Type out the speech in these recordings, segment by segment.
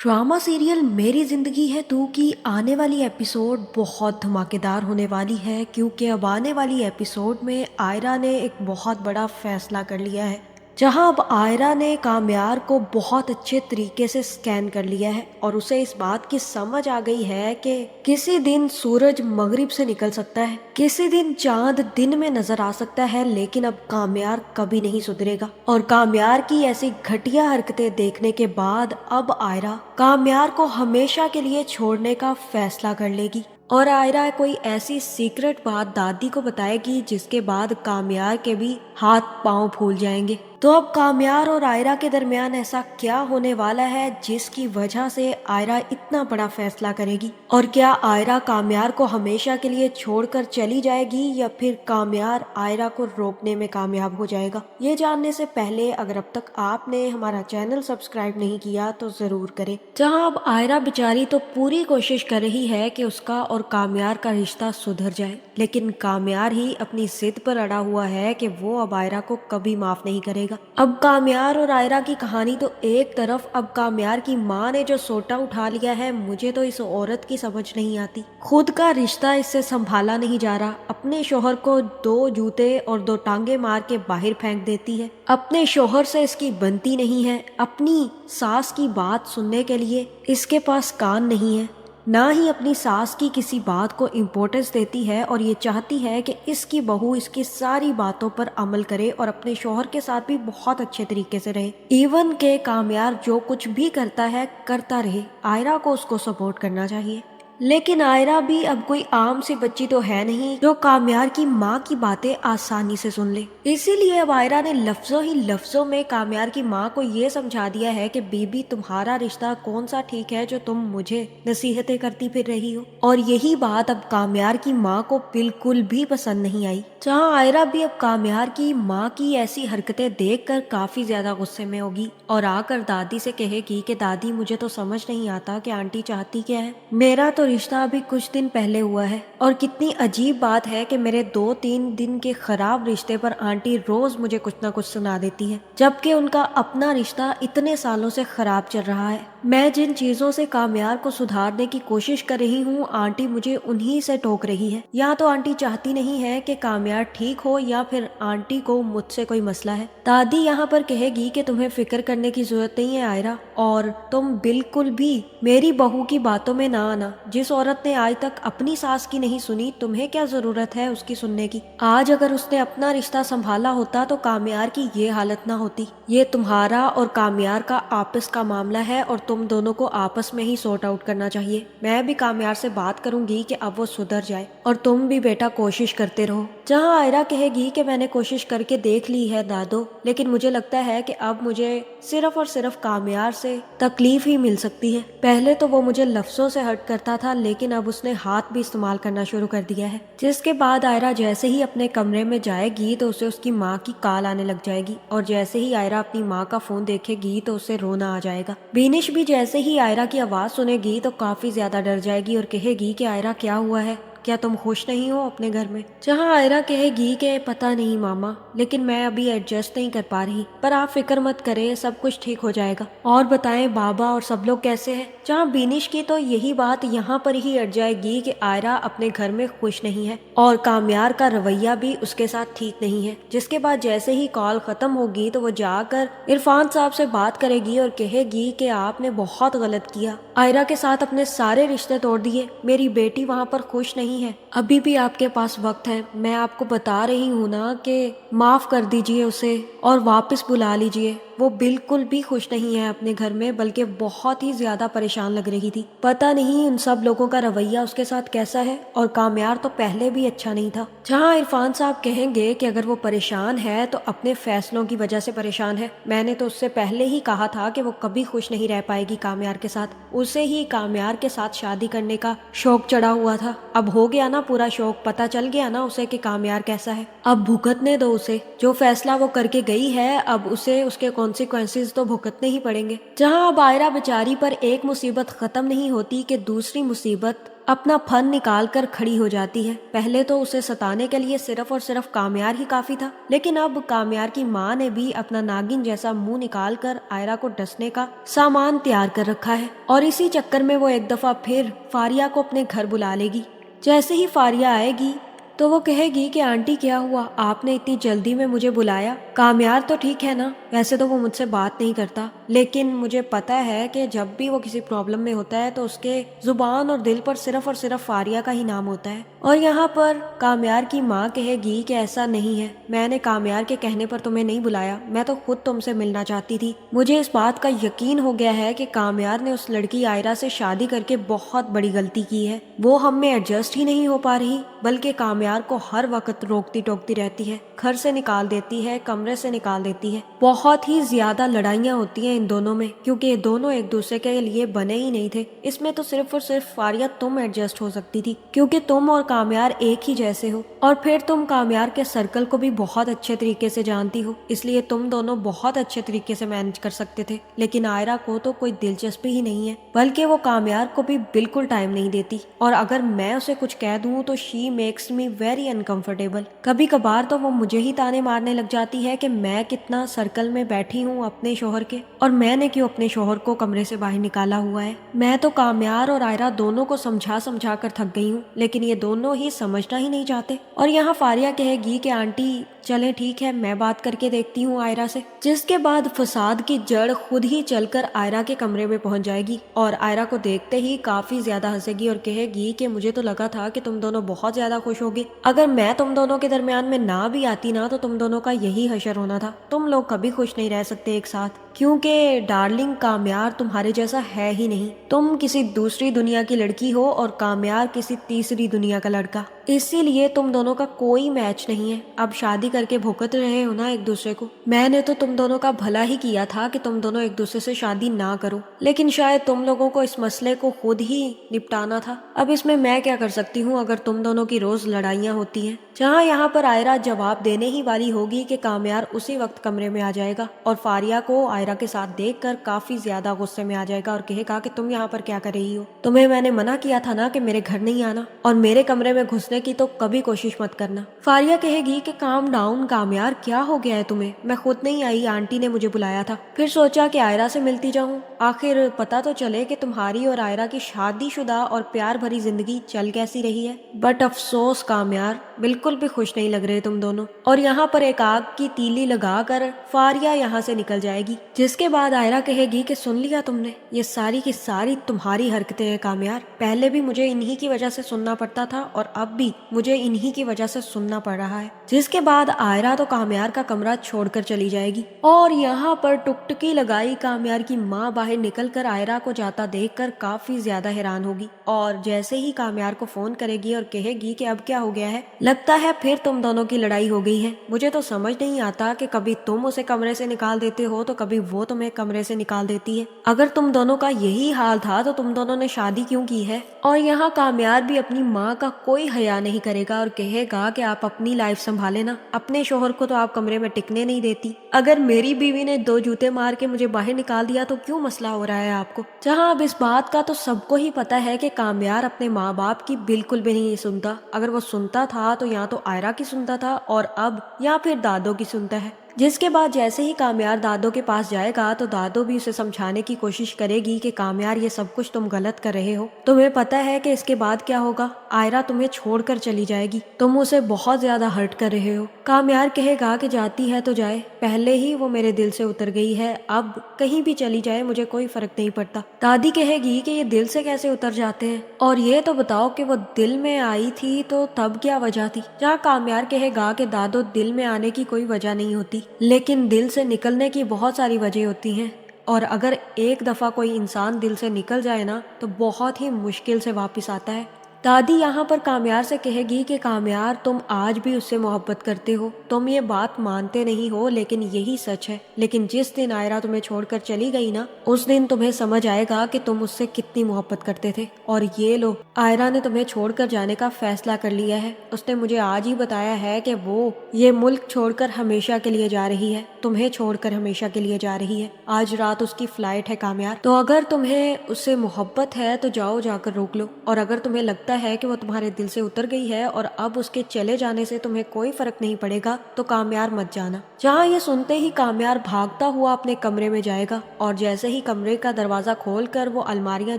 Drama serial मेरी ज़िंदगी है तू की आने वाली एपिसोड बहुत धमाकेदार होने वाली है, क्योंकि अब आने वाली एपिसोड में आयरा ने एक बहुत बड़ा फैसला कर लिया है। जहां अब आयरा ने काम्यार को बहुत अच्छे तरीके से स्कैन कर लिया है और उसे इस बात की समझ आ गई है कि किसी दिन सूरज मगरिब से निकल सकता है, किसी दिन चांद दिन में नजर आ सकता है, लेकिन अब काम्यार कभी नहीं सुधरेगा। और काम्यार की ऐसी घटिया हरकतें देखने के बाद अब आयरा काम्यार को हमेशा के लिए छोड़ने का फैसला कर लेगी और आयरा कोई ऐसी सीक्रेट बात दादी को बताएगी जिसके बाद काम्यार के भी हाथ पांव फूल जाएंगे। तो अब काम्यार और आयरा के दरमियान ऐसा क्या होने वाला है जिसकी वजह से आयरा इतना बड़ा फैसला करेगी, और क्या आयरा काम्यार को हमेशा के लिए छोड़कर चली जाएगी या फिर काम्यार आयरा को रोकने में कामयाब हो जाएगा। ये जानने से पहले अगर अब तक आपने हमारा चैनल सब्सक्राइब नहीं किया तो जरूर करें। जहां अब आयरा बेचारी तो पूरी कोशिश कर रही है कि उसका और काम्यार का रिश्ता सुधर जाए, लेकिन काम्यार ही अपनी जिद पर अड़ा हुआ है कि वो अब आयरा को कभी माफ नहीं करेगा। अब काम्यार और आयरा की कहानी तो एक तरफ, अब काम्यार की माँ ने जो सोटा उठा लिया है, मुझे तो इस औरत की समझ नहीं आती। खुद का रिश्ता इससे संभाला नहीं जा रहा, अपने शोहर को 2 जूते और 2 टांगे मार के बाहर फेंक देती है। अपने शोहर से इसकी बनती नहीं है, अपनी सास की बात सुनने के लिए इसके पास कान नहीं है, ना ही अपनी सास की किसी बात को इम्पोर्टेंस देती है, और ये चाहती है कि इसकी बहू इसकी सारी बातों पर अमल करे और अपने शोहर के साथ भी बहुत अच्छे तरीके से रहे। इवन के काम्यार जो कुछ भी करता है करता रहे, आयरा को उसको सपोर्ट करना चाहिए। लेकिन आयरा भी अब कोई आम सी बच्ची तो है नहीं जो काम्यार की माँ की बातें आसानी से सुन ले। इसीलिए अब आयरा ने लफ्जों ही लफ्जों में काम्यार की माँ को ये समझा दिया है कि बीबी, तुम्हारा रिश्ता कौन सा ठीक है जो तुम मुझे नसीहतें करती फिर रही हो। और यही बात अब काम्यार की माँ को बिल्कुल भी पसंद नहीं आई। जहाँ आयरा भी अब काम्यार की माँ की ऐसी हरकतें देखकर काफी ज्यादा गुस्से में होगी और आकर दादी से कहेगी कि दादी, मुझे तो समझ नहीं आता कि आंटी चाहती क्या है। मेरा तो रिश्ता अभी कुछ दिन पहले हुआ है और कितनी अजीब बात है कि मेरे 2-3 दिन के खराब रिश्ते पर आंटी रोज मुझे कुछ ना कुछ सुना देती है, जबकि उनका अपना रिश्ता इतने सालों से खराब चल रहा है। मैं जिन चीजों से काम्यार को सुधारने की कोशिश कर रही हूँ, आंटी मुझे उन्हीं से टोक रही है। या तो आंटी चाहती नहीं है कि काम्यार ठीक हो या फिर आंटी को मुझसे कोई मसला है। दादी यहाँ पर कहेगी कि तुम्हें फिक्र करने की जरूरत नहीं है आयरा, और तुम बिल्कुल भी मेरी बहू की बातों में ना आना। जिस औरत ने आज तक अपनी सास की नहीं सुनी, तुम्हें क्या जरूरत है उसकी सुनने की। आज अगर उसने अपना रिश्ता संभाला होता तो काम्यार की ये हालत ना होती। ये तुम्हारा और काम्यार का आपस का मामला है और तुम दोनों को आपस में ही सॉर्ट आउट करना चाहिए। मैं भी काम्यार से बात करूंगी कि अब वो सुधर जाए, और तुम भी बेटा कोशिश करते रहो। जहाँ आयरा कहेगी कि मैंने कोशिश करके देख ली है दादो, लेकिन मुझे लगता है कि अब मुझे सिर्फ और सिर्फ काम्यार से तकलीफ ही मिल सकती है। पहले तो वो मुझे लफ्जों से हर्ट करता था, लेकिन अब उसने हाथ भी इस्तेमाल करना शुरू कर दिया है। जिसके बाद आयरा जैसे ही अपने कमरे में जाएगी तो उसे उसकी माँ की कॉल आने लग जाएगी, और जैसे ही आयरा अपनी माँ का फोन देखेगी तो उसे रोना आ जाएगा। बीनिश भी जैसे ही आयरा की आवाज सुनेगी तो काफी ज्यादा डर जाएगी और कहेगी कि आयरा क्या हुआ है, क्या तुम खुश नहीं हो अपने घर में। जहाँ आयरा कहेगी कि पता नहीं मामा, लेकिन मैं अभी एडजस्ट नहीं कर पा रही, पर आप फिक्र मत करें, सब कुछ ठीक हो जाएगा। और बताएं बाबा और सब लोग कैसे हैं। जहाँ बीनिश की तो यही बात यहाँ पर ही अट जाएगी कि आयरा अपने घर में खुश नहीं है और काम्यार का रवैया भी उसके साथ ठीक नहीं है। जिसके बाद जैसे ही कॉल खत्म होगी तो वो जाकर इरफान साहब से बात करेगी और कहेगी कि आपने बहुत गलत किया, आयरा के साथ अपने सारे रिश्ते तोड़ दिए, मेरी बेटी वहाँ पर खुश नहीं है, अभी भी आपके पास वक्त है। मैं आपको बता रही हूँ ना कि माफ कर दीजिए उसे और वापस बुला लीजिए। वो बिल्कुल भी खुश नहीं है अपने घर में, बल्कि बहुत ही ज्यादा परेशान लग रही थी। पता नहीं उन सब लोगों का रवैया उसके साथ कैसा है, और काम्यार तो पहले भी अच्छा नहीं था। जहाँ इरफान साहब कहेंगे कि अगर वो परेशान है तो अपने फैसलों की वजह से परेशान है। मैंने तो उससे पहले ही कहा था कि वो कभी खुश नहीं रह पाएगी काम्यार के साथ। उसे ही काम्यार के साथ शादी करने का शौक चढ़ा हुआ था। अब हो गया ना पूरा शौक, पता चल गया ना उसे कि काम्यार कैसा है। अब भुगतने दो उसे, जो फैसला वो करके गई है अब उसे उसके कॉन्सिक्वेंसेस तो भुगतने ही पड़ेंगे। जहाँ अब आयरा बेचारी पर एक मुसीबत खत्म नहीं होती कि दूसरी मुसीबत अपना फन निकाल कर खड़ी हो जाती है। पहले तो उसे सताने के लिए सिर्फ और सिर्फ कामयार ही काफी था, लेकिन अब कामयार की माँ ने भी अपना नागिन जैसा मुंह निकाल कर आयरा को डसने का सामान तैयार कर रखा है। और इसी चक्कर में वो एक दफा फिर फारिया को अपने घर बुला लेगी। जैसे ही फारिया आएगी तो वो कहेगी कि आंटी क्या हुआ, आपने इतनी जल्दी में मुझे बुलाया। कामयार तो ठीक है ना, वैसे तो वो मुझसे बात नहीं करता, लेकिन मुझे पता है कि जब भी वो किसी प्रॉब्लम में होता है तो उसके जुबान और दिल पर सिर्फ और सिर्फ फारिया का ही नाम होता है। और यहाँ पर कामयार की माँ कहेगी कि ऐसा नहीं है, मैंने कामयार के कहने पर तुम्हें नहीं बुलाया, मैं तो खुद तुमसे मिलना चाहती थी। मुझे इस बात का यकीन हो गया है कि कामयार ने उस लड़की आयरा से शादी करके बहुत बड़ी गलती की है। वो हम में एडजस्ट ही नहीं हो पा रही, बल्कि कामयार को हर वक्त रोकती टोकती रहती है, घर से निकाल देती है, कमरे से निकाल देती है। बहुत ही ज्यादा लड़ाइयाँ होती हैं इन दोनों में, क्योंकि ये दोनों एक दूसरे के लिए बने ही नहीं थे। इसमें तो सिर्फ और सिर्फ फारिया तुम एडजस्ट हो सकती थी, क्योंकि तुम और कामयार एक ही जैसे हो, और फिर तुम कामयार के सर्कल को भी बहुत अच्छे तरीके से जानती हो, इसलिए तुम दोनों बहुत अच्छे तरीके से मैनेज कर सकते थे। लेकिन आयरा को तो कोई दिलचस्पी ही नहीं है, बल्कि वो कामयार को भी बिल्कुल टाइम नहीं देती, और अगर मैं उसे कुछ कह दूं तो she makes me very uncomfortable. कभी कभार तो वो मुझे ही ताने मारने लग जाती है कि मैं कितना सर्कल में बैठी हूँ अपने शोहर के, और मैंने क्यों अपने शोहर को कमरे से बाहर निकाला हुआ है। मैं तो कामयार और आयरा दोनों को समझा समझा कर थक गई हूँ, लेकिन ये दोनों ही समझना ही नहीं चाहते। और यहाँ फारिया कहेगी कि आंटी चले ठीक है, मैं बात करके देखती हूँ आयरा से, जिसके बाद फसाद की जड़ खुद ही चलकर आयरा के कमरे में पहुंच जाएगी, और आयरा को देखते ही काफी ज्यादा हंसेगी और कहेगी कि मुझे तो लगा था कि तुम दोनों बहुत ज्यादा खुश होगे, अगर मैं तुम दोनों के दरमियान में ना भी आती ना तो तुम दोनों का यही हशर होना था। तुम लोग कभी खुश नहीं रह सकते एक साथ, क्योंकि डार्लिंग कामयार तुम्हारे जैसा है ही नहीं। तुम किसी दूसरी दुनिया की लड़की हो और कामयार किसी तीसरी दुनिया का लड़का, इसीलिए तुम दोनों का कोई मैच नहीं है। अब शादी करके भुगत रहे हो ना एक दूसरे को। मैंने तो तुम दोनों का भला ही किया था कि तुम दोनों एक दूसरे से शादी ना करो, लेकिन शायद तुम लोगों को इस मसले को खुद ही निपटाना था। अब इसमें मैं क्या कर सकती हूँ अगर तुम दोनों की रोज लड़ाइयाँ होती हैं। जहाँ यहाँ पर आयरा जवाब देने ही वाली होगी कि कामयार उसी वक्त कमरे में आ जाएगा और फारिया को आयरा के साथ देखकर काफी ज्यादा गुस्से में आ जाएगा और कहेगा कि तुम यहाँ पर क्या कर रही हो, तुम्हें मैंने मना किया था ना कि मेरे घर नहीं आना, और मेरे कमरे में घुसने की तो कभी कोशिश मत करना। फारिया कहेगी कि काम डाउन कामयार, क्या हो गया है तुम्हें, मैं खुद नहीं आई, आंटी ने मुझे बुलाया था, फिर सोचा कि आयरा से मिलती जाऊं, आखिर पता तो चले कि तुम्हारी और आयरा की शादीशुदा और प्यार भरी जिंदगी चल कैसी रही है। बट अफसोस कामयार, बिल्कुल भी खुश नहीं लग रहे तुम दोनों। और यहाँ पर एक आग की तीली लगाकर फारिया यहाँ से निकल जाएगी, जिसके बाद आयरा कहेगी कि सुन लिया तुमने, ये सारी की सारी तुम्हारी हरकतें हैं कामयार, पहले भी मुझे इन्हीं की वजह से सुनना पड़ता था और अब भी मुझे इन्हीं की वजह से सुनना पड़ रहा है। जिसके बाद आयरा तो कामयार का कमरा छोड़कर चली जाएगी, और यहाँ पर टुकटुकी लगाई कामयार की माँ बाहर निकलकर आयरा को जाता देखकर काफी ज्यादा हैरान होगी, और जैसे ही कामयार को फोन करेगी और कहेगी कि अब क्या हो गया है, लगता है फिर तुम दोनों की लड़ाई हो गई है। मुझे तो समझ नहीं आता कि कभी तुम उसे कमरे से निकाल देते हो तो कभी वो तुम्हें कमरे से निकाल देती है। अगर तुम दोनों का यही हाल था तो तुम दोनों ने शादी क्यों की है। और यहाँ कामयार भी अपनी माँ का कोई हया नहीं करेगा और कहेगा कि आप अपनी लाइफ संभाले ना, अपने शोहर को तो आप कमरे में टिकने नहीं देती, अगर मेरी बीवी ने 2 जूते मार के मुझे बाहर निकाल दिया तो क्यों मसला हो रहा है आपको। जहाँ अब इस बात का तो सबको ही पता है कि कामयार अपने माँ बाप की बिल्कुल भी नहीं सुनता, अगर वो सुनता था तो या तो आयरा की सुनता था और अब या फिर दादो की सुनता है। जिसके बाद जैसे ही कामयार दादो के पास जाएगा तो दादो भी उसे समझाने की कोशिश करेगी कि कामयार ये सब कुछ तुम गलत कर रहे हो, तुम्हें पता है कि इसके बाद क्या होगा, आयरा तुम्हें छोड़कर चली जाएगी, तुम उसे बहुत ज्यादा हर्ट कर रहे हो। कामयार कहेगा कि जाती है तो जाए, पहले ही वो मेरे दिल से उतर गई है, अब कहीं भी चली जाए मुझे कोई फर्क नहीं पड़ता। दादी कहेगी कि ये दिल से कैसे उतर जाते हैं, और ये तो बताओ कि वो दिल में आई थी तो तब क्या वजह थी। जहाँ कामयार कहेगा कि दादो दिल में आने की कोई वजह नहीं होती, लेकिन दिल से निकलने की बहुत सारी वजह होती हैं, और अगर एक दफा कोई इंसान दिल से निकल जाए ना तो बहुत ही मुश्किल से वापस आता है। दादी यहाँ पर कामयार से कहेगी कि कामयार, तुम आज भी उससे मोहब्बत करते हो, तुम ये बात मानते नहीं हो लेकिन यही सच है। लेकिन जिस दिन आयरा तुम्हें छोड़कर चली गई ना, उस दिन तुम्हें समझ आएगा कि तुम उससे कितनी मोहब्बत करते थे। और ये लो, आयरा ने तुम्हें छोड़कर जाने का फैसला कर लिया है। उसने मुझे आज ही बताया है कि वो ये मुल्क छोड़कर हमेशा के लिए जा रही है, तुम्हें छोड़कर हमेशा के लिए जा रही है। आज रात उसकी फ्लाइट है कामयार। तो अगर तुम्हें उससे मोहब्बत है तो जाओ, जाकर रोक लो। और अगर तुम्हें लगता है कि वो तुम्हारे दिल से उतर गई है और अब उसके चले जाने से तुम्हें कोई फर्क नहीं पड़ेगा, तो कामयार मत जाना। जहाँ ये सुनते ही कामयार भागता हुआ अपने कमरे में जाएगा और जैसे ही कमरे का दरवाजा खोलकर वो अलमारियां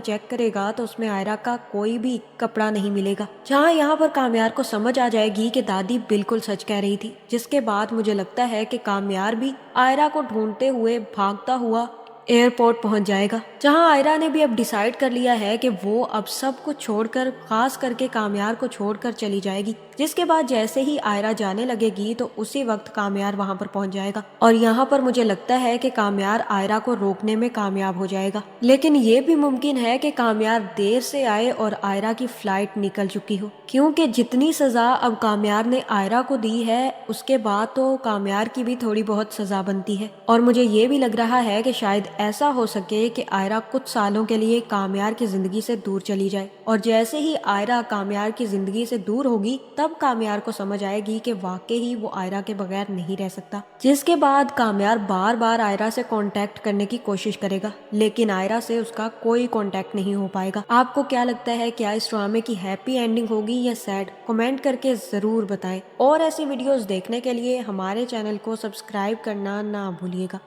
चेक करेगा तो उसमें आयरा का कोई भी कपड़ा नहीं मिलेगा। जहाँ यहाँ पर कामयार को समझ आ जाएगी कि दादी बिल्कुल सच कह रही थी। जिसके बाद मुझे लगता है कि कामयार भी आयरा को ढूंढते हुए भागता हुआ एयरपोर्ट पहुंच जाएगा। जहां आयरा ने भी अब डिसाइड कर लिया है कि वो अब सब कुछ छोड़कर, खास करके कामयार को छोड़कर चली जाएगी। जिसके बाद जैसे ही आयरा जाने लगेगी तो उसी वक्त कामयार वहां पर पहुंच जाएगा और यहाँ पर मुझे लगता है कि कामयार आयरा को रोकने में कामयाब हो जाएगा। लेकिन ये भी मुमकिन है कि कामयार देर से आए और आयरा की फ्लाइट निकल चुकी हो, क्योंकि जितनी सजा अब कामयार ने आयरा को दी है उसके बाद तो कामयार की भी थोड़ी बहुत सजा बनती है। और मुझे ये भी लग रहा है कि शायद ऐसा हो सके कि आयरा कुछ सालों के लिए कामयार की जिंदगी से दूर चली जाए और जैसे ही आयरा कामयार की जिंदगी से दूर होगी तब कामयार को समझ आएगी कि वाकई ही वो आयरा के बगैर नहीं रह सकता। जिसके बाद कामयार बार बार आयरा से कांटेक्ट करने की कोशिश करेगा लेकिन आयरा से उसका कोई कांटेक्ट नहीं हो पाएगा। आपको क्या लगता है, क्या इस ड्रामे की हैप्पी एंडिंग होगी या सैड? कमेंट करके जरूर बताएं और ऐसी वीडियोस देखने के लिए हमारे चैनल को सब्सक्राइब करना ना भूलिएगा।